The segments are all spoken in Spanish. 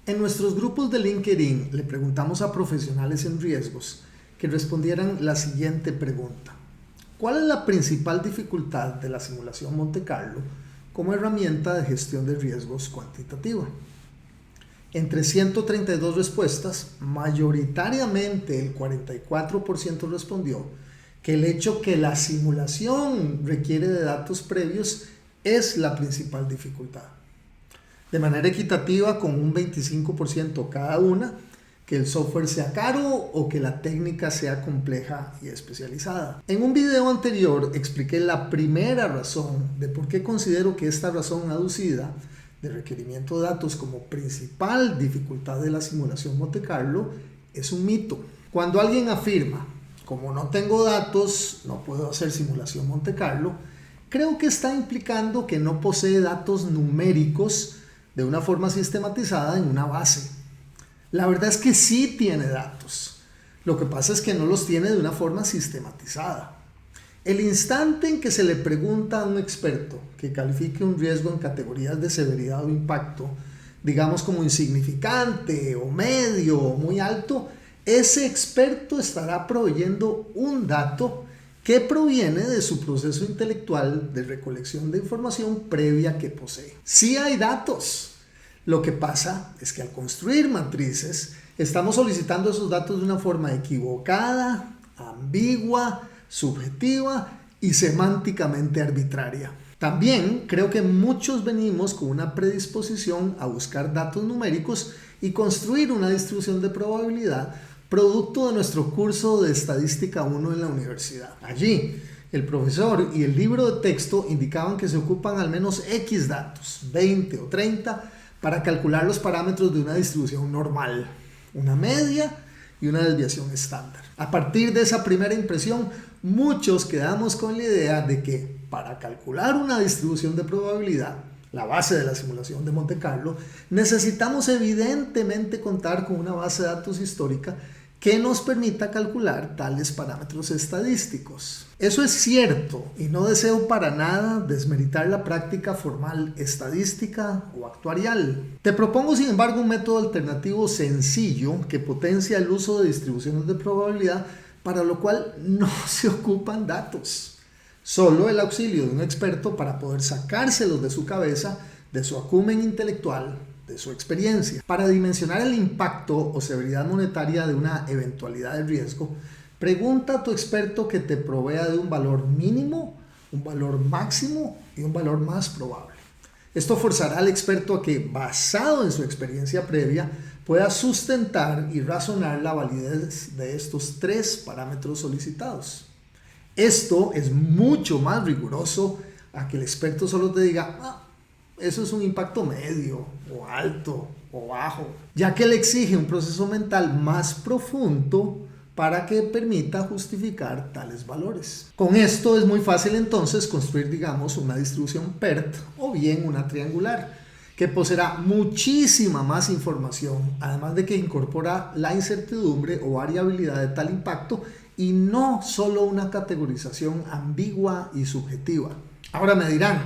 En nuestros grupos de LinkedIn le preguntamos a profesionales en riesgos que respondieran la siguiente pregunta. ¿Cuál es la principal dificultad de la simulación Monte Carlo como herramienta de gestión de riesgos cuantitativa? Entre 132 respuestas, mayoritariamente el 44% respondió que el hecho que la simulación requiere de datos previos es la principal dificultad. De manera equitativa, con un 25% cada una, que el software sea caro o que la técnica sea compleja y especializada. En un video anterior expliqué la primera razón de por qué considero que esta razón aducida de requerimiento de datos como principal dificultad de la simulación Monte Carlo es un mito. Cuando alguien afirma, como no tengo datos, no puedo hacer simulación Monte Carlo, creo que está implicando que no posee datos numéricos de una forma sistematizada en una base. La verdad es que sí tiene datos. Lo que pasa es que no los tiene de una forma sistematizada. El instante en que se le pregunta a un experto que califique un riesgo en categorías de severidad o impacto, digamos como insignificante o medio o muy alto, ese experto estará proveyendo un dato que proviene de su proceso intelectual de recolección de información previa que posee. Sí hay datos. Lo que pasa es que al construir matrices, estamos solicitando esos datos de una forma equivocada, ambigua, subjetiva y semánticamente arbitraria. También creo que muchos venimos con una predisposición a buscar datos numéricos y construir una distribución de probabilidad producto de nuestro curso de Estadística 1 en la universidad. Allí, el profesor y el libro de texto indicaban que se ocupan al menos X datos, 20 o 30, para calcular los parámetros de una distribución normal, una media y una desviación estándar. A partir de esa primera impresión, muchos quedamos con la idea de que para calcular una distribución de probabilidad, la base de la simulación de Monte Carlo, necesitamos evidentemente contar con una base de datos histórica que nos permita calcular tales parámetros estadísticos. Eso es cierto y no deseo para nada desmeritar la práctica formal estadística o actuarial. Te propongo sin embargo un método alternativo sencillo que potencia el uso de distribuciones de probabilidad, para lo cual no se ocupan datos. Solo el auxilio de un experto para poder sacárselos de su cabeza, de su acumen intelectual, de su experiencia. Para dimensionar el impacto o severidad monetaria de una eventualidad de riesgo, pregunta a tu experto que te provea de un valor mínimo, un valor máximo y un valor más probable. Esto forzará al experto a que, basado en su experiencia previa, pueda sustentar y razonar la validez de estos tres parámetros solicitados. Esto es mucho más riguroso a que el experto solo te diga, eso es un impacto medio, o alto, o bajo, ya que le exige un proceso mental más profundo para que permita justificar tales valores. Con esto es muy fácil entonces construir, digamos, una distribución PERT o bien una triangular, que poseerá muchísima más información, además de que incorpora la incertidumbre o variabilidad de tal impacto y no solo una categorización ambigua y subjetiva. Ahora me dirán,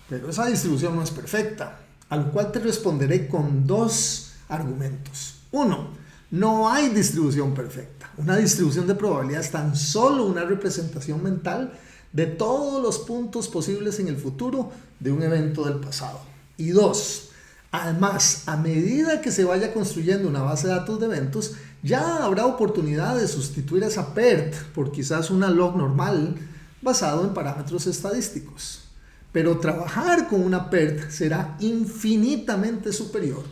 pero esa distribución no es perfecta, a lo cual te responderé con dos argumentos. Uno, no hay distribución perfecta. Una distribución de probabilidad es tan solo una representación mental de todos los puntos posibles en el futuro de un evento del pasado. Y dos, además, a medida que se vaya construyendo una base de datos de eventos, ya habrá oportunidad de sustituir esa PERT por quizás una log normal basado en parámetros estadísticos. Pero trabajar con una PERT será infinitamente superior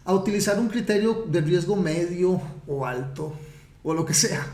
a utilizar un criterio de riesgo medio o alto o lo que sea.